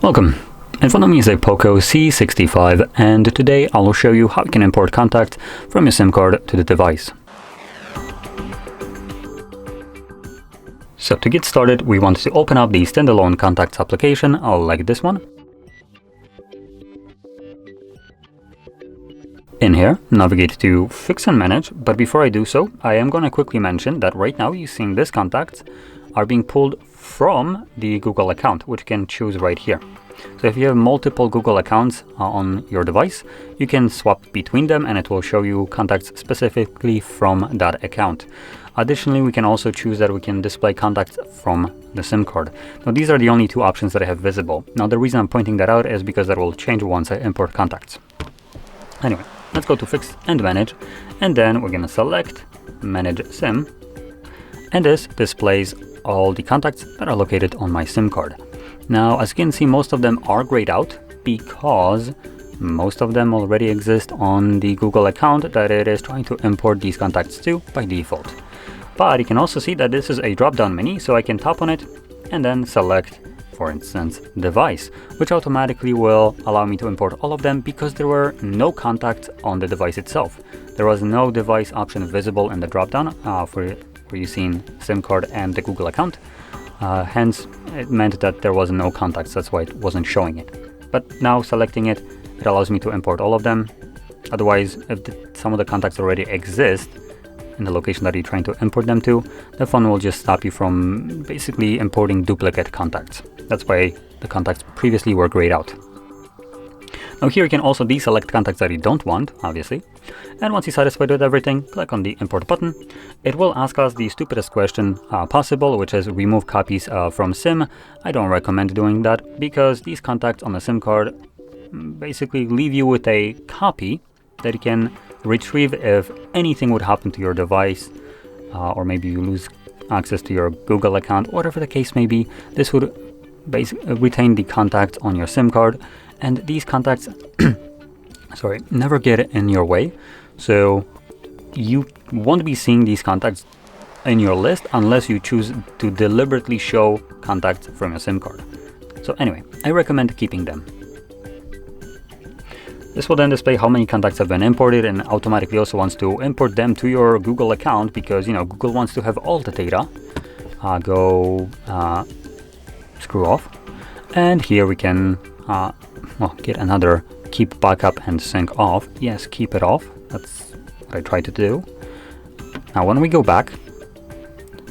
Welcome. In front of me is a Poco C65, and today I will show you how you can import contacts from your SIM card to the device. So to get started, we want to open up the standalone contacts application, like this one. In here, navigate to Fix and Manage, but before I do so, I am going to quickly mention that right now you're seeing these contacts are being pulled from the Google account, which you can choose right here. So if you have multiple Google accounts on your device, you can swap between them and it will show you contacts specifically from that account. Additionally, we can also choose that we can display contacts from the SIM card. Now, these are the only two options that I have visible. Now, the reason I'm pointing that out is because that will change once I import contacts. Anyway, let's go to Fix and Manage, and then we're going to select Manage SIM, and this displays all the contacts that are located on my SIM card. Now, as you can see, most of them are grayed out because most of them already exist on the Google account that it is trying to import these contacts to by default. But you can also see that this is a drop-down menu, so I can tap on it and then select, for instance, device, which automatically will allow me to import all of them because there were no contacts on the device itself. There was no device option visible in the drop-down for where you've seen SIM card and the Google account. Hence, it meant that there was no contacts, that's why it wasn't showing it. But now selecting it, it allows me to import all of them. Otherwise, if some of the contacts already exist in the location that you're trying to import them to, the phone will just stop you from basically importing duplicate contacts. That's why the contacts previously were grayed out. Now here you can also deselect contacts that you don't want, obviously. And once you're satisfied with everything, click on the import button. It will ask us the stupidest question possible, which is remove copies from SIM. I don't recommend doing that because these contacts on the SIM card basically leave you with a copy that you can retrieve if anything would happen to your device, or maybe you lose access to your Google account, whatever the case may be. This would basically retain the contacts on your SIM card, and these contacts never get in your way, so you won't be seeing these contacts in your list unless you choose to deliberately show contacts from your SIM card. So anyway, I recommend keeping them. This will then display how many contacts have been imported, and automatically also wants to import them to your Google account because, you know, Google wants to have all the data. Screw off. And here we can get another keep backup and sync off. Yes, keep it off. That's what I tried to do. Now when we go back,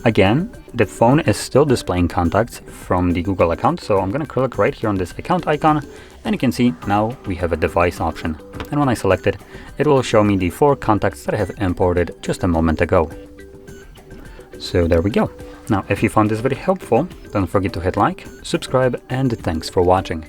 again, the phone is still displaying contacts from the Google account. So I'm going to click right here on this account icon, and you can see now we have a device option. And when I select it, it will show me the 4 contacts that I have imported just a moment ago. So there we go. Now, if you found this very helpful, don't forget to hit like, subscribe, and thanks for watching.